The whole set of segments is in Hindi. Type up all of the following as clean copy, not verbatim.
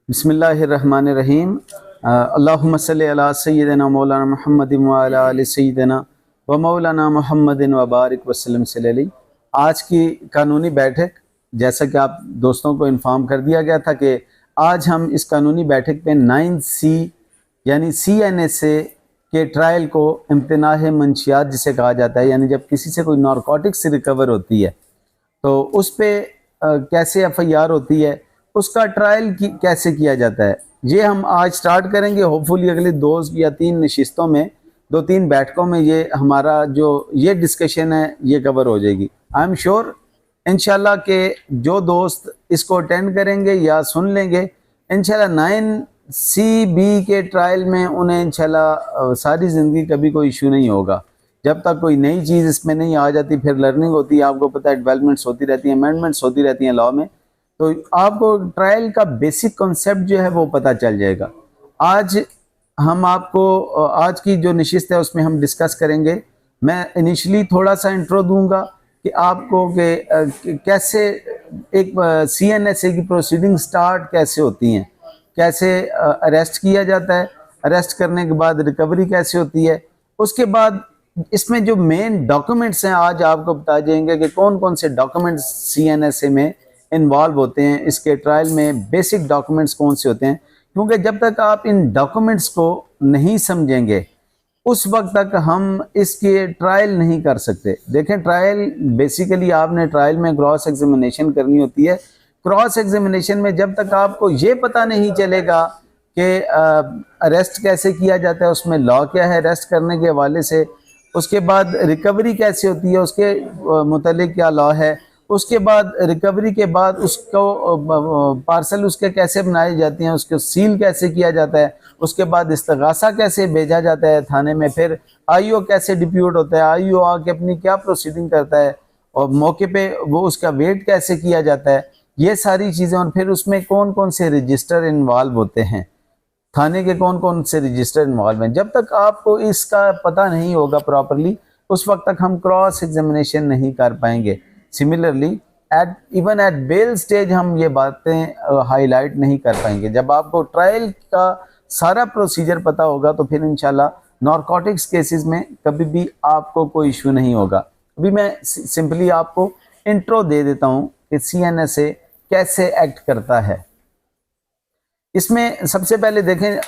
बिस्मिल्लाहिर्रहमानिर्रहीम। अल्लाहुम्मा सल्लि अला सय्यिदिना मौलाना मुहम्मदिन व अला आलि सय्यिदिना व मौलाना मुहम्मदिन व बारिक वसल्लम सल्लल्लाहु। आज की कानूनी बैठक, जैसा कि आप दोस्तों को इन्फॉर्म कर दिया गया था कि आज हम इस कानूनी बैठक पे 9C यानी CNSA के ट्रायल को इम्तनाह मंशियात जिसे कहा जाता है, यानी जब किसी से कोई नारकोटिक्स रिकवर होती है तो उस पर कैसे FIR होती है, उसका ट्रायल कैसे किया जाता है, ये हम आज स्टार्ट करेंगे। होपफुली अगले 2 या 3 नशिस्तों में, 2-3 बैठकों में ये हमारा जो ये डिस्कशन है ये कवर हो जाएगी। आई एम श्योर इंशाल्लाह के जो दोस्त इसको अटेंड करेंगे या सुन लेंगे, इंशाल्लाह 9CB के ट्रायल में उन्हें इंशाल्लाह सारी ज़िंदगी कभी कोई इशू नहीं होगा। जब तक कोई नई चीज़ इसमें नहीं आ जाती, फिर लर्निंग होती है, आपको पता है डेवलपमेंट्स होती रहती हैं, अमेंडमेंट्स होती रहती हैं लॉ में, तो आपको ट्रायल का बेसिक कॉन्सेप्ट जो है वो पता चल जाएगा। आज हम आपको आज की जो नशिस्त है उसमें हम डिस्कस करेंगे। मैं इनिशियली थोड़ा सा इंट्रो दूंगा कि आपको कि कैसे एक CNSA की प्रोसीडिंग स्टार्ट कैसे होती हैं, कैसे अरेस्ट किया जाता है, अरेस्ट करने के बाद रिकवरी कैसे होती है, उसके बाद इसमें जो मेन डॉक्यूमेंट्स हैं आज आपको बता जाएंगे कि कौन कौन से डॉक्यूमेंट्स CNSA में इन्वॉल्व होते हैं, इसके ट्रायल में बेसिक डॉक्यूमेंट्स कौन से होते हैं। क्योंकि जब तक आप इन डॉक्यूमेंट्स को नहीं समझेंगे उस वक्त तक हम इसके ट्रायल नहीं कर सकते। देखें, ट्रायल बेसिकली आपने ट्रायल में क्रॉस एग्जामिनेशन करनी होती है। क्रॉस एग्जामिनेशन में जब तक आपको ये पता नहीं चलेगा कि अरेस्ट कैसे किया जाता है, उसमें लॉ क्या है अरेस्ट करने के हवाले से, उसके बाद रिकवरी कैसे होती है उसके मुतालिक क्या लॉ है, उसके बाद रिकवरी के बाद उसको पार्सल उसके कैसे बनाई जाती हैं, उसको सील कैसे किया जाता है, उसके बाद इस्तगासा कैसे भेजा जाता है थाने में, फिर IO कैसे डिप्यूट होता है, IO आके अपनी क्या प्रोसीडिंग करता है और मौके पे वो उसका वेट कैसे किया जाता है, ये सारी चीज़ें। और फिर उसमें कौन कौन से रजिस्टर इन्वॉल्व होते हैं, थाने के कौन कौन से रजिस्टर इन्वॉल्व हैं, जब तक आपको इसका पता नहीं होगा प्रॉपरली उस वक्त तक हम क्रॉस एग्जामिनेशन नहीं कर पाएंगे। Similarly even at bell stage हम ये बातें हाईलाइट नहीं कर पाएंगे। जब आपको ट्रायल का सारा प्रोसीजर पता होगा तो फिर इंशाल्लाह नारकोटिक्स केसेस में कभी भी आपको कोई इशू नहीं होगा। अभी मैं सिंपली आपको इंट्रो दे देता हूँ कि CNSA कैसे एक्ट करता है। इसमें सबसे पहले देखें,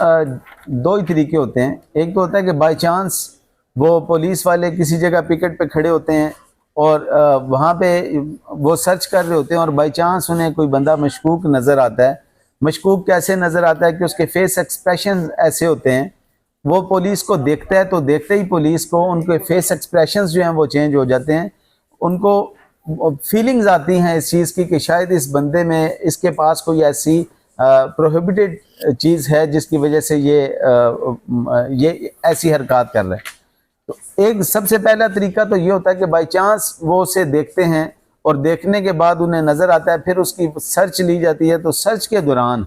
2 ही तरीके होते हैं। एक तो होता है कि बाय चांस वो पुलिस वाले किसी जगह पिकेट पे खड़े होते हैं और वहाँ पे वो सर्च कर रहे होते हैं और बाय चांस उन्हें कोई बंदा मशकूक नज़र आता है। मशकूक कैसे नज़र आता है कि उसके फेस एक्सप्रेशन ऐसे होते हैं, वो पुलिस को देखता है तो देखते ही पुलिस को उनके फेस एक्सप्रेशंस जो हैं वो चेंज हो जाते हैं। उनको फीलिंग्स आती हैं इस चीज़ की कि शायद इस बंदे में, इसके पास कोई ऐसी प्रोहिबिटेड चीज़ है जिसकी वजह से ये ऐसी हरकत कर रहे हैं। तो एक सबसे पहला तरीका तो ये होता है कि बाई चांस वो उसे देखते हैं और देखने के बाद उन्हें नज़र आता है, फिर उसकी सर्च ली जाती है। तो सर्च के दौरान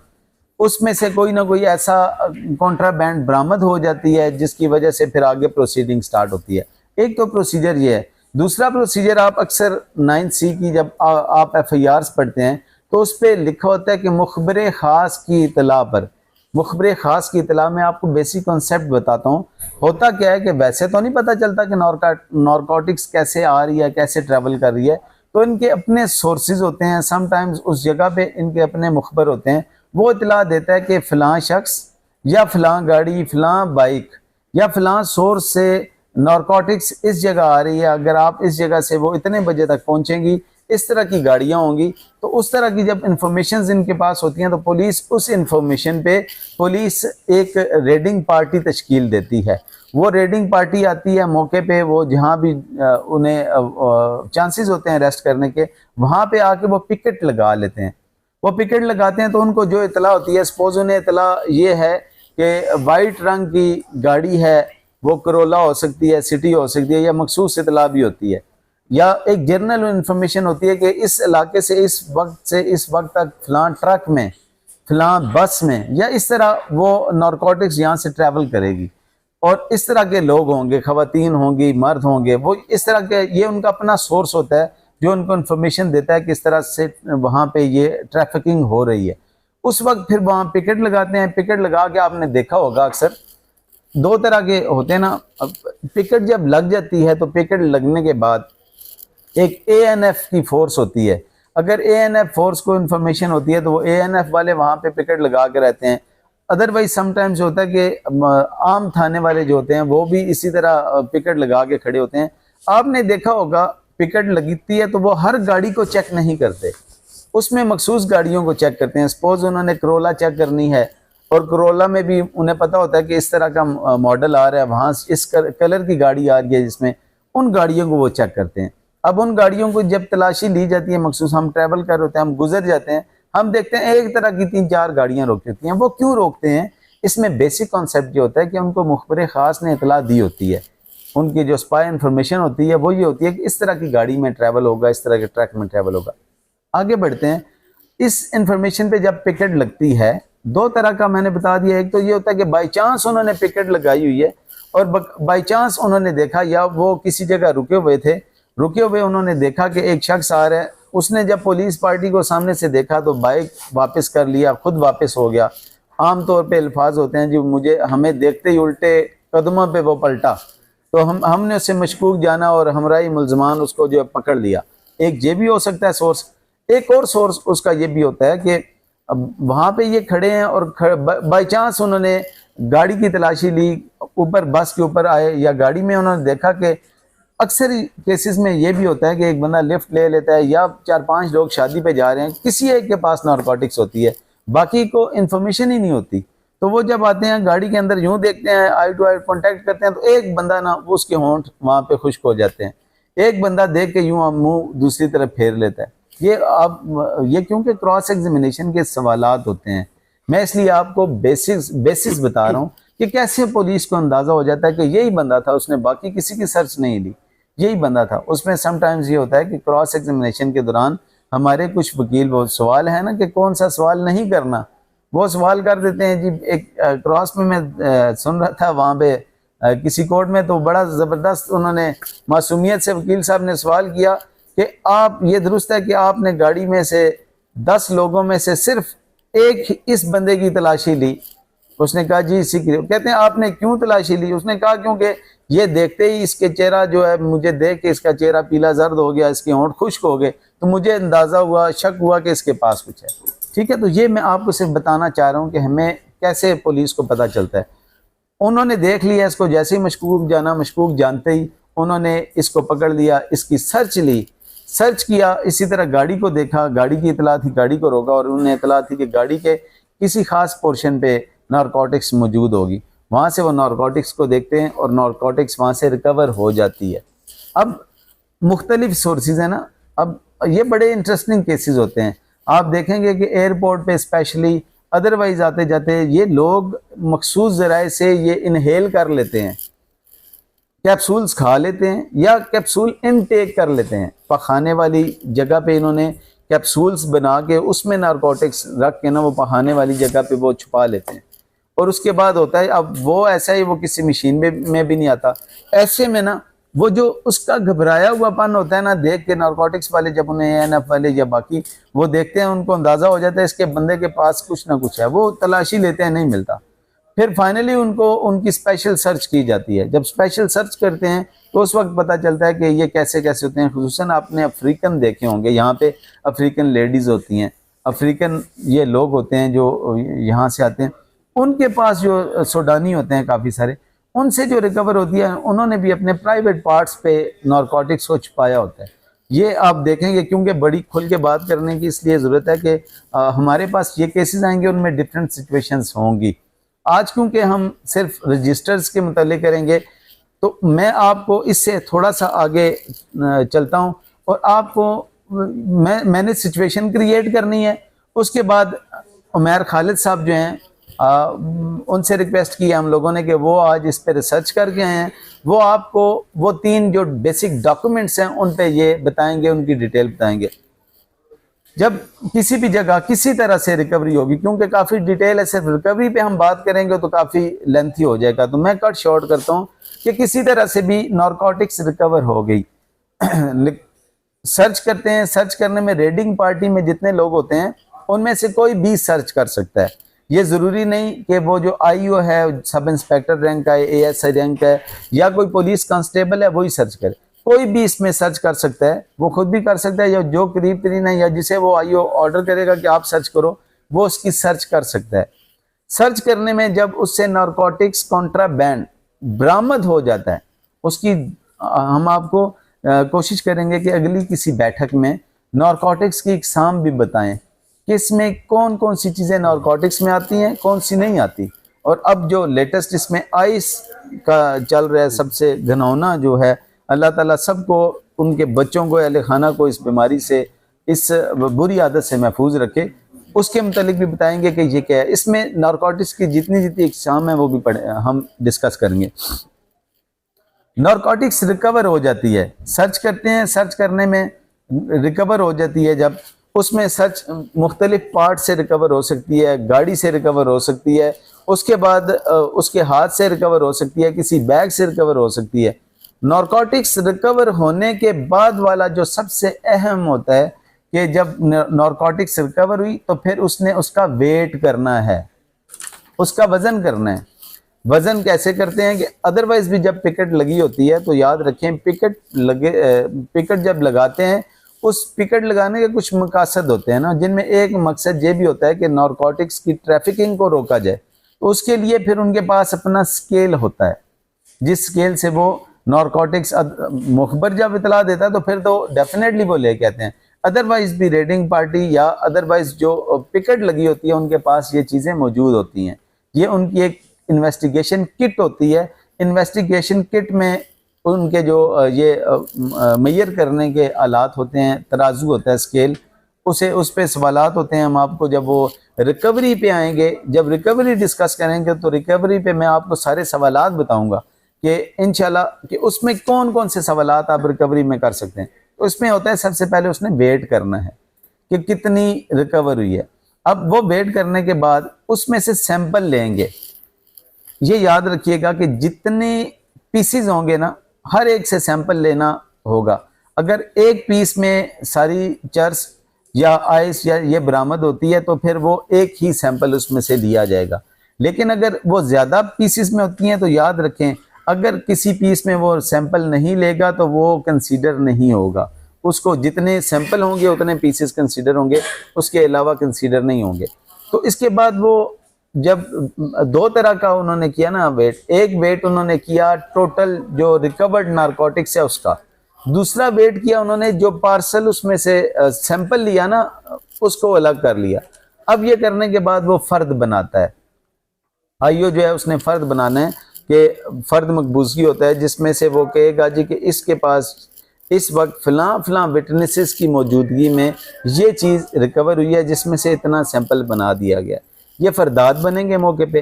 उसमें से कोई ना कोई ऐसा कॉन्ट्राबैंड बरामद हो जाती है जिसकी वजह से फिर आगे प्रोसीडिंग स्टार्ट होती है। एक तो प्रोसीजर ये है। दूसरा प्रोसीजर, आप अक्सर 9C की जब आप FIRs पढ़ते हैं तो उस पर लिखा होता है कि मुखबरे ख़ास की इतला पर। मुखबरे ख़ास की इतला में आपको बेसिक कॉन्सेप्ट बताता हूँ। होता क्या है कि वैसे तो नहीं पता चलता कि नारकोटिक्स कैसे आ रही है, कैसे ट्रैवल कर रही है, तो इनके अपने सोर्सेज होते हैं। समटाइम्स उस जगह पे इनके अपने मुखबर होते हैं, वो इतला देता है कि फ़लाँ शख्स या फ़लाँ गाड़ी, फ़लाँ बाइक या फ़लाँ सोर्स से नारकोटिक्स इस जगह आ रही है, अगर आप इस जगह से वो इतने बजे तक पहुँचेंगी, इस तरह की गाड़ियाँ होंगी। तो उस तरह की जब इंफॉर्मेशन इनके पास होती हैं तो पुलिस उस इंफॉर्मेशन पे पुलिस एक रेडिंग पार्टी तश्कील देती है। वो रेडिंग पार्टी आती है मौके पे, वो जहाँ भी उन्हें चांसेस होते हैं अरेस्ट करने के, वहाँ पे आके वो पिकेट लगा लेते हैं। वो पिकेट लगाते हैं तो उनको जो इतला होती है, सपोज उन्हें इतला ये है कि वाइट रंग की गाड़ी है, वो करोला हो सकती है, सिटी हो सकती है, या मखसूस इतला भी होती है, या एक जनरल इंफॉर्मेशन होती है कि इस इलाके से इस वक्त तक फ़लाँ ट्रक में, फ़लाँ बस में, या इस तरह वो नारकोटिक्स यहाँ से ट्रैवल करेगी और इस तरह के लोग होंगे, ख़वातीन होंगी, मर्द होंगे, वो इस तरह के, ये उनका अपना सोर्स होता है जो उनको इन्फॉर्मेशन देता है कि इस तरह से वहाँ पे ये ट्रैफिकिंग हो रही है। उस वक्त फिर वहाँ पिकेट लगाते हैं। पिकेट लगा के आपने देखा होगा अक्सर दो तरह के होते हैं ना। पिकेट जब लग जाती है तो पिकेट लगने के बाद एक एएनएफ की फोर्स होती है। अगर एएनएफ फोर्स को इन्फॉर्मेशन होती है तो वो एएनएफ वाले वहाँ पे पिकेट लगा के रहते हैं। अदरवाइज समटाइम्स होता है कि आम थाने वाले जो होते हैं वो भी इसी तरह पिकेट लगा के खड़े होते हैं। आपने देखा होगा पिकेट लगती है तो वो हर गाड़ी को चेक नहीं करते, उसमें मखसूस गाड़ियों को चेक करते हैं। सपोज उन्होंने करोला चेक करनी है और करोला में भी उन्हें पता होता है कि इस तरह का मॉडल आ रहा है, वहाँ इस कलर की गाड़ी आ रही है, जिसमें उन गाड़ियों को वो चेक करते हैं। अब उन गाड़ियों को जब तलाशी ली जाती है मखसूस, हम ट्रैवल कर होते हैं, हम गुजर जाते हैं, हम देखते हैं एक तरह की 3-4 गाड़ियां रोक होती हैं। वो क्यों रोकते हैं? इसमें बेसिक कॉन्सेप्ट ये होता है कि उनको मुखबिर खास ने इतला दी होती है, उनकी जो स्पाई इन्फॉर्मेशन होती है वो ये होती है कि इस तरह की गाड़ी में ट्रैवल होगा, इस तरह के ट्रैक में ट्रैवल होगा। आगे बढ़ते हैं। इस इंफॉर्मेशन पे जब पिकेट लगती है, दो तरह का मैंने बता दिया। एक तो ये होता है कि बाई चांस उन्होंने पिकेट लगाई हुई है और बाई चांस उन्होंने देखा, या वो किसी जगह रुके हुए उन्होंने देखा कि एक शख्स आ रहा है। उसने जब पुलिस पार्टी को सामने से देखा तो बाइक वापस कर लिया, खुद वापस हो गया। आमतौर पे अल्फाज होते हैं जो हमें देखते ही उल्टे कदमों पे वो पलटा, तो हमने उससे मशकूक जाना और हमारा मुलजमान उसको जो पकड़ लिया। एक ये भी हो सकता है सोर्स। एक और सोर्स उसका ये भी होता है कि अब वहाँ पे ये खड़े हैं और बाई चांस उन्होंने गाड़ी की तलाशी ली, ऊपर बस के ऊपर आए या गाड़ी में उन्होंने देखा कि अक्सर केसेस में ये भी होता है कि एक बंदा लिफ्ट ले लेता है या 4-5 लोग शादी पे जा रहे हैं, किसी एक के पास नारकोटिक्स होती है, बाकी को इन्फॉर्मेशन ही नहीं होती। तो वो जब आते हैं गाड़ी के अंदर, यूं देखते हैं, आई टू आई कॉन्टेक्ट करते हैं, तो एक बंदा ना वो उसके होंठ वहाँ पे खुश्क हो जाते हैं। एक बंदा देख के यूं मुंह दूसरी तरफ फेर लेता है। ये क्योंकि क्रॉस एग्जामिनेशन के सवालात होते हैं, मैं इसलिए आपको बेसिस बता रहा हूँ कि कैसे पुलिस को अंदाजा हो जाता है कि यही बंदा था, उसने बाकी किसी की सर्च नहीं ली, यही बंदा था। उसमें समटाइम्स ये होता है कि क्रॉस एग्जामिनेशन के दौरान हमारे कुछ वकील, वो सवाल है ना कि कौन सा सवाल नहीं करना, वो सवाल कर देते हैं जी। एक क्रॉस में मैं सुन रहा था वहाँ पे किसी कोर्ट में, तो बड़ा ज़बरदस्त उन्होंने मासूमियत से वकील साहब ने सवाल किया कि आप, ये दुरुस्त है कि आपने गाड़ी में से 10 लोगों में से सिर्फ एक इस बंदे की तलाशी ली? उसने कहा जी इसी की। कहते हैं आपने क्यों तलाशी ली? उसने कहा क्योंकि ये देखते ही इसके चेहरा जो है, मुझे देख के इसका चेहरा पीला जर्द हो गया, इसके होंठ खुश्क हो गए, तो मुझे अंदाज़ा हुआ, शक हुआ कि इसके पास कुछ है। ठीक है, तो ये मैं आपको सिर्फ बताना चाह रहा हूँ कि हमें कैसे पुलिस को पता चलता है। उन्होंने देख लिया इसको, जैसे ही मशकूक जानते ही उन्होंने इसको पकड़ लिया, इसकी सर्च ली, सर्च किया, इसी तरह गाड़ी को देखा, गाड़ी की इतला थी, गाड़ी को रोका और उन्हें इतला थी कि गाड़ी के किसी खास पोर्शन पे नारकोटिक्स मौजूद होगी। वहाँ से वो नारकोटिक्स को देखते हैं और नारकोटिक्स वहाँ से रिकवर हो जाती है। अब मुख्तलिफ सोर्सेज है ना, अब ये बड़े इंटरेस्टिंग केसेस होते हैं। आप देखेंगे कि एयरपोर्ट पे स्पेशली, अदरवाइज आते जाते ये लोग मखसूस ज़राए से ये इनहेल कर लेते हैं, कैप्सूल्स खा लेते हैं या कैप्सूल इनटेक कर लेते हैं। पखाने वाली जगह पे इन्होंने कैप्सूल्स बना के उसमें नारकोटिक्स रख के ना वो पखाने वाली जगह पे वो छुपा लेते हैं। और उसके बाद होता है, अब वो ऐसा ही वो किसी मशीन में भी नहीं आता। ऐसे में ना वो जो उसका घबराया हुआपन होता है ना, देख के नारकोटिक्स वाले, जब उन्हें एएनएफ वाले या बाकी वो देखते हैं, उनको अंदाज़ा हो जाता है इसके बंदे के पास कुछ ना कुछ है, वो तलाशी लेते हैं, नहीं मिलता। फिर फाइनली उनको उनकी स्पेशल सर्च की जाती है। जब स्पेशल सर्च करते हैं तो उस वक्त पता चलता है कि ये कैसे कैसे होते हैं। खुसूसन आपने अफ्रीकन देखे होंगे, यहाँ पे अफ्रीकन लेडीज़ होती हैं, अफ्रीकन ये लोग होते हैं जो यहाँ से आते हैं, उनके पास जो सूडानी होते हैं काफ़ी सारे, उनसे जो रिकवर होती है, उन्होंने भी अपने प्राइवेट पार्ट्स पे नारकोटिक्स को छुपाया होता है। ये आप देखेंगे, क्योंकि बड़ी खुल के बात करने की इसलिए ज़रूरत है कि हमारे पास ये केसेस आएंगे, उनमें डिफरेंट सिचुएशंस होंगी। आज क्योंकि हम सिर्फ रजिस्टर्स के मुतालिक करेंगे, तो मैं आपको इससे थोड़ा सा आगे चलता हूँ और आपको मैंने सिचुएशन क्रिएट करनी है। उसके बाद उमैर खालिद साहब जो हैं, उनसे रिक्वेस्ट की हम लोगों ने कि वो आज इस पे रिसर्च करके आए हैं, वो आपको वो 3 जो बेसिक डॉक्यूमेंट्स हैं उन पे ये बताएंगे, उनकी डिटेल बताएंगे। जब किसी भी जगह किसी तरह से रिकवरी होगी, क्योंकि काफ़ी डिटेल है, सिर्फ रिकवरी पे हम बात करेंगे तो काफ़ी लेंथी हो जाएगा, तो मैं कट शॉर्ट करता हूँ कि किसी तरह से भी नारकोटिक्स रिकवर हो गई। सर्च करते हैं, सर्च करने में रेडिंग पार्टी में जितने लोग होते हैं उनमें से कोई भी सर्च कर सकता है। ये ज़रूरी नहीं कि वो जो आईओ है, सब इंस्पेक्टर रैंक है, एएसआई रैंक है, या कोई पुलिस कांस्टेबल है वही सर्च करे। कोई भी इसमें सर्च कर सकता है, वो खुद भी कर सकता है, या जो करीब तरीन है या जिसे वो आईओ ऑर्डर करेगा कि आप सर्च करो, वो उसकी सर्च कर सकता है। सर्च करने में जब उससे नारकोटिक्स कॉन्ट्राबैंड बरामद हो जाता है, उसकी हम आपको कोशिश करेंगे कि अगली किसी बैठक में नारकोटिक्स की इकसाम भी बताएं कि इसमें कौन कौन सी चीज़ें नारकोटिक्स में आती हैं, कौन सी नहीं आती। और अब जो लेटेस्ट इसमें आइस का चल रहा है, सबसे घिनौना जो है, अल्लाह ताला सबको, उनके बच्चों को, अहले खाना को इस बीमारी से, इस बुरी आदत से महफूज रखे, उसके मुतालिक भी बताएंगे कि ये क्या है। इसमें नारकोटिक्स की जितनी जितनी इकसाम है वो भी हम डिस्कस करेंगे। नारकोटिक्स रिकवर हो जाती है, सर्च करते हैं, सर्च करने में रिकवर हो जाती है। जब उसमें सर्च मुख्तलिफ पार्ट से रिकवर हो सकती है, गाड़ी से रिकवर हो सकती है, उसके बाद उसके हाथ से रिकवर हो सकती है, किसी बैग से रिकवर हो सकती है। नारकोटिक्स रिकवर होने के बाद वाला जो सबसे अहम होता है कि जब नारकोटिक्स रिकवर हुई तो फिर उसने उसका वेट करना है, उसका वजन करना है। वजन कैसे करते हैं कि अदरवाइज भी जब पिकेट लगी होती है तो याद रखें, पिकेट जब लगाते हैं, उस पिकेट लगाने के कुछ मकसद होते हैं ना, जिनमें एक मकसद ये भी होता है कि नारकोटिक्स की ट्रैफिकिंग को रोका जाए। तो उसके लिए फिर उनके पास अपना स्केल होता है, जिस स्केल से वो नारकोटिक्स मुखबर जब इतला देता है तो फिर तो डेफिनेटली वो लेके आते हैं। अदरवाइज भी रेडिंग पार्टी या अदरवाइज जो पिकेट लगी होती है उनके पास ये चीज़ें मौजूद होती हैं। ये उनकी एक इन्वेस्टिगेशन किट होती है। इन्वेस्टिगेशन किट में उनके जो ये मेजर करने के आलात होते हैं, तराजू होता है, स्केल, उस पे सवालात होते हैं। हम आपको जब वो रिकवरी पे आएंगे, जब रिकवरी डिस्कस करेंगे तो रिकवरी पे मैं आपको सारे सवालात बताऊंगा कि इंशाल्लाह कि उसमें कौन कौन से सवालात आप रिकवरी में कर सकते हैं। तो उसमें होता है सबसे पहले उसने वेट करना है कि कितनी रिकवर हुई है। अब वो वेट करने के बाद उसमें से सैंपल लेंगे। ये याद रखिएगा कि जितने पीसीज होंगे ना, हर एक से सैंपल लेना होगा। अगर एक पीस में सारी चर्स या आइस या ये बरामद होती है तो फिर वो एक ही सैंपल उसमें से लिया जाएगा। लेकिन अगर वो ज़्यादा पीसीस में होती हैं तो याद रखें, अगर किसी पीस में वो सैंपल नहीं लेगा तो वो कंसीडर नहीं होगा। उसको जितने सैंपल होंगे उतने पीसेस कंसीडर होंगे, उसके अलावा कंसीडर नहीं होंगे। तो इसके बाद वो जब दो तरह का उन्होंने किया ना वेट, एक वेट उन्होंने किया टोटल जो रिकवर्ड नारकोटिक्स है उसका, दूसरा वेट किया उन्होंने जो पार्सल उसमें से सैंपल लिया ना उसको अलग कर लिया। अब ये करने के बाद वो फर्द बनाता है। आईओ जो है उसने फर्द बनाना है कि फर्द मकबूजी होता है, जिसमें से वो कहेगा जी कि इसके पास इस वक्त फलां विटनेसेस की मौजूदगी में ये चीज़ रिकवर हुई है जिसमें से इतना सैंपल बना दिया गया। ये फरदाद बनेंगे मौके पे।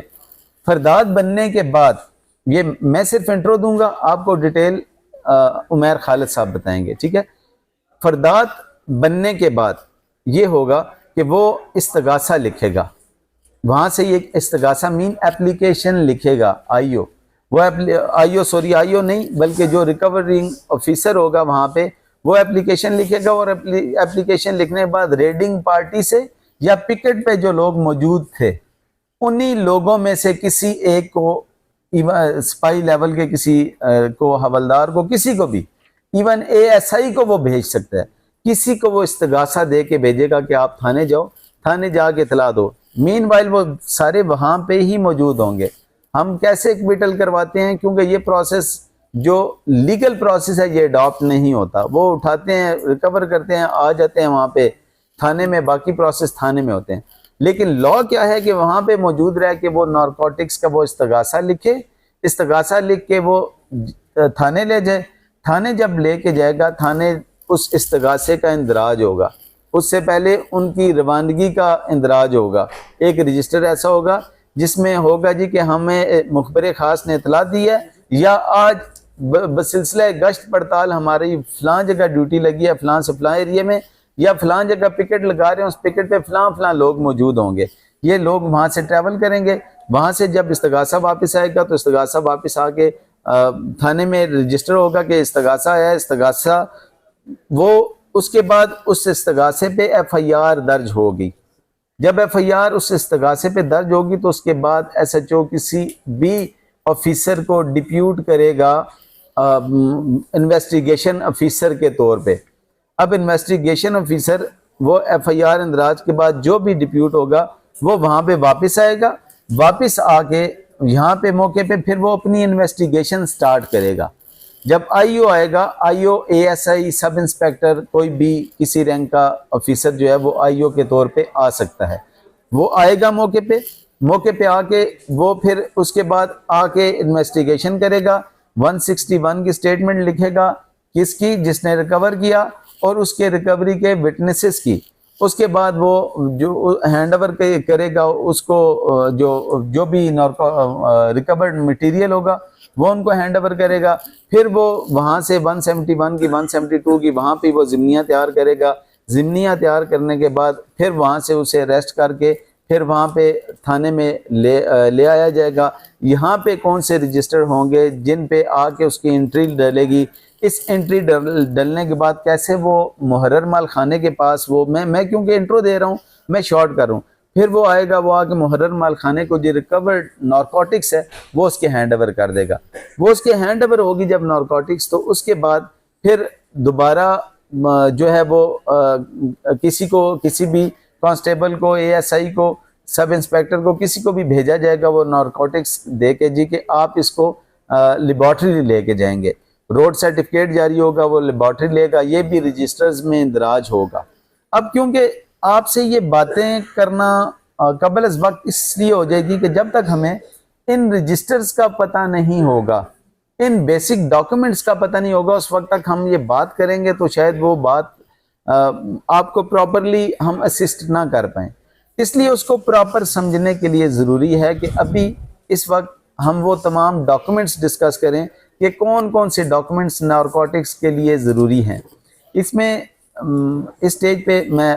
फरदाद बनने के बाद ये मैं सिर्फ इंट्रो दूंगा, आपको डिटेल उमैर खालिद साहब बताएंगे, ठीक है। फरदाद बनने के बाद ये होगा कि वो इस्तगासा लिखेगा, वहाँ से ये इस्तगासा मीन एप्लीकेशन लिखेगा आईओ। वो आईओ नहीं बल्कि जो रिकवरिंग ऑफिसर होगा वहाँ पे वो एप्लीकेशन लिखेगा। और एप्लीकेशन लिखने के बाद रेडिंग पार्टी से या पिकेट पे जो लोग मौजूद थे उन्हीं लोगों में से किसी एक को, स्पाई लेवल के किसी को, हवलदार को, किसी को भी, इवन एएसआई को वो भेज सकता है। किसी को वो इस्तगासा दे के भेजेगा कि आप थाने जाओ, थाने जाके इतला दो। मीनवाइल वो सारे वहाँ पे ही मौजूद होंगे। हम कैसे एक्विटल करवाते हैं, क्योंकि ये प्रोसेस जो लीगल प्रोसेस है ये अडॉप्ट नहीं होता। वो उठाते हैं, रिकवर करते हैं, आ जाते हैं वहाँ पे थाने में, बाकी प्रोसेस थाने में होते हैं। लेकिन लॉ क्या है कि वहाँ पे मौजूद रहे कि वो नारकोटिक्स का वो इस्तगासा लिखे, इस्तगासा लिख के वो थाने ले जाए। थाने जब लेके जाएगा, थाने उस इस्तगासे का इंदराज होगा, उससे पहले उनकी रवानगी का इंदराज होगा। एक रजिस्टर ऐसा होगा जिसमें होगा जी कि हमें मुखबर खास ने इतला दी है या आज बसिलसिला गश्त पड़ताल हमारी फलां जगह ड्यूटी लगी है, फलां से फलां एरिया में, या फलां जगह पिकेट लगा रहे हैं, उस पिकेट पे फलां लोग मौजूद होंगे। ये लोग वहाँ से ट्रैवल करेंगे। वहाँ से जब इस्तगासा वापस आएगा तो इस्तगासा वापस आके थाने में रजिस्टर होगा कि इस्तगासा है, इस्तगासा वो, उसके बाद उस इस्तगासे पे एफआईआर दर्ज होगी। जब FIR उस इस्तगासे पे दर्ज होगी तो उसके बाद SHO किसी भी ऑफिसर को डिप्यूट करेगा इन्वेस्टिगेशन ऑफिसर के तौर पे। अब इन्वेस्टिगेशन ऑफिसर वो FIR इंदराज के बाद जो भी डिप्यूट होगा वो वहाँ पे वापस आएगा, वापस आके यहाँ पे मौके पे फिर वो अपनी इन्वेस्टिगेशन स्टार्ट करेगा। जब IO आएगा, IO ASI सब इंस्पेक्टर कोई भी किसी रैंक का ऑफिसर जो है वो IO के तौर पे आ सकता है। वो आएगा मौके पे आके वो फिर उसके बाद आके इन्वेस्टिगेशन करेगा, 161 की स्टेटमेंट लिखेगा किसकी, जिसने रिकवर किया और उसके रिकवरी के विटनेसेस की। उसके बाद वो जो हैंड ओवर करेगा उसको जो भी रिकवर्ड मटेरियल होगा वो उनको हैंड ओवर करेगा। फिर वो वहाँ से 171 की 172 की वहाँ पे वो ज़िम्नियाँ तैयार करेगा। ज़िम्नियाँ तैयार करने के बाद फिर वहाँ से उसे अरेस्ट करके फिर वहाँ पे थाने में ले आया जाएगा। यहाँ पे कौन से रजिस्टर होंगे जिन पे आके उसकी एंट्री डलेगी। इस एंट्री डलने के बाद कैसे वो मुहर्रर माल खाने के पास वो मैं क्योंकि इंट्रो दे रहा हूँ मैं शॉर्ट कर रहा हूँ, फिर वो आएगा, वो आके मुहर्रर माल खाने को जो रिकवर्ड नारकोटिक्स है वो उसके हैंड ओवर कर देगा। वो उसके हैंड ओवर होगी जब नारकोटिक्स, तो उसके बाद फिर दोबारा जो है वो किसी भी कांस्टेबल को, ASI को, सब इंस्पेक्टर को, किसी को भी भेजा जाएगा वो नारकोटिक्स दे के जी कि आप इसको लेबॉर्ट्री लेके जाएंगे। रोड सर्टिफिकेट जारी होगा, वो लेबॉर्ट्री लेगा, ये भी रजिस्टर्स में इंदराज होगा। अब क्योंकि आपसे ये बातें करना कबल अज़ वक्त इसलिए हो जाएगी कि जब तक हमें इन रजिस्टर्स का पता नहीं होगा, इन बेसिक डॉक्यूमेंट्स का पता नहीं होगा, उस वक्त तक हम ये बात करेंगे तो शायद वो बात आपको प्रॉपरली हम असिस्ट ना कर पाएँ। इसलिए उसको प्रॉपर समझने के लिए ज़रूरी है कि अभी इस वक्त हम वो तमाम डॉक्यूमेंट्स डिस्कस करें कि कौन कौन से डॉक्यूमेंट्स नारकोटिक्स के लिए ज़रूरी हैं। इसमें इस स्टेज पे मैं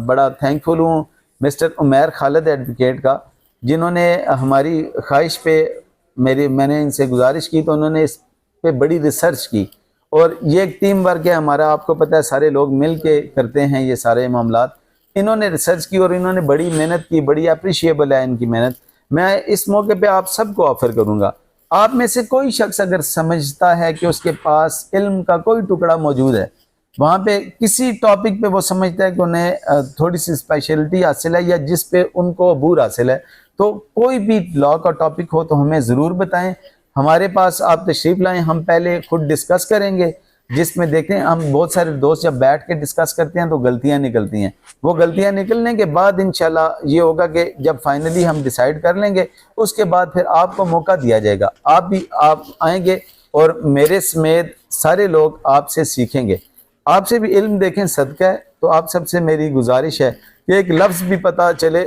बड़ा थैंकफुल हूँ मिस्टर उमैर खालिद एडवोकेट का, जिन्होंने हमारी ख्वाहिश पे मैंने इनसे गुजारिश की तो उन्होंने इस पे बड़ी रिसर्च की। और ये एक टीम वर्क है हमारा, आपको पता है सारे लोग मिल के करते हैं ये सारे मामलात। इन्होंने रिसर्च की और इन्होंने बड़ी मेहनत की, बड़ी अप्रिशिएबल है इनकी मेहनत। मैं इस मौके पे आप सबको ऑफर करूँगा, आप में से कोई शख्स अगर समझता है कि उसके पास इल्म का कोई टुकड़ा मौजूद है, वहाँ पे किसी टॉपिक पे वो समझता है कि उन्हें थोड़ी सी स्पेशलिटी हासिल है या जिस पे उनको अबूर हासिल है, तो कोई भी लॉ का टॉपिक हो तो हमें ज़रूर बताएं। हमारे पास आप तशरीफ़ लाएं, हम पहले खुद डिस्कस करेंगे, जिसमें देखें हम बहुत सारे दोस्त जब बैठ के डिस्कस करते हैं तो गलतियां निकलती हैं। वो गलतियां निकलने के बाद इंशाल्लाह ये होगा कि जब फाइनली हम डिसाइड कर लेंगे उसके बाद फिर आपको मौका दिया जाएगा, आप आएंगे और मेरे समेत सारे लोग आपसे सीखेंगे। आपसे भी इल्म देखें सदका है, तो आप सबसे मेरी गुजारिश है कि एक लफ्ज़ भी पता चले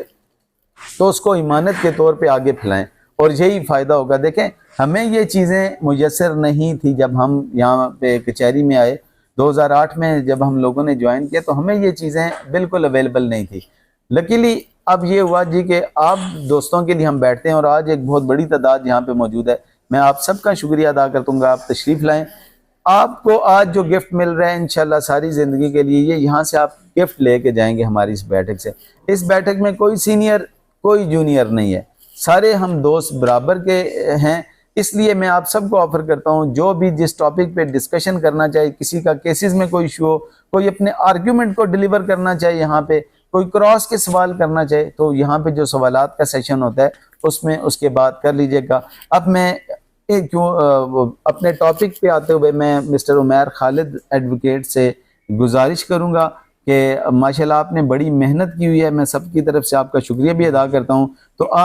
तो उसको इमानत के तौर पे आगे फैलाएं और यही फ़ायदा होगा। देखें हमें ये चीज़ें मुयस्सर नहीं थी जब हम यहाँ पे कचहरी में आए 2008 में, जब हम लोगों ने ज्वाइन किया तो हमें ये चीज़ें बिल्कुल अवेलेबल नहीं थी। लकीली अब ये हुआ जी कि आप दोस्तों के लिए हम बैठते हैं और आज एक बहुत बड़ी तादाद यहाँ पे मौजूद है। मैं आप सबका शुक्रिया अदा कर दूँगा, आप तशरीफ़ लाएँ। आपको आज जो गिफ्ट मिल रहा है इंशाल्लाह सारी ज़िंदगी के लिए, ये यहाँ से आप गिफ्ट लेके जाएंगे हमारी इस बैठक से। इस बैठक में कोई सीनियर कोई जूनियर नहीं है, सारे हम दोस्त बराबर के हैं। इसलिए मैं आप सबको ऑफर करता हूं, जो भी जिस टॉपिक पे डिस्कशन करना चाहे, किसी का केसेस में कोई इशू हो, कोई अपने आर्ग्यूमेंट को डिलीवर करना चाहे, यहाँ पे कोई क्रॉस के सवाल करना चाहे तो यहाँ पे जो सवालात का सेशन होता है उसमें उसके बाद कर लीजिएगा। अब मैं अपने टॉपिक पे आते हुए मैं मिस्टर उमैर खालिद एडवोकेट से गुजारिश करूँगा कि माशाल्लाह आपने बड़ी मेहनत की हुई है, मैं सबकी तरफ से आपका शुक्रिया भी अदा करता हूँ। तो आज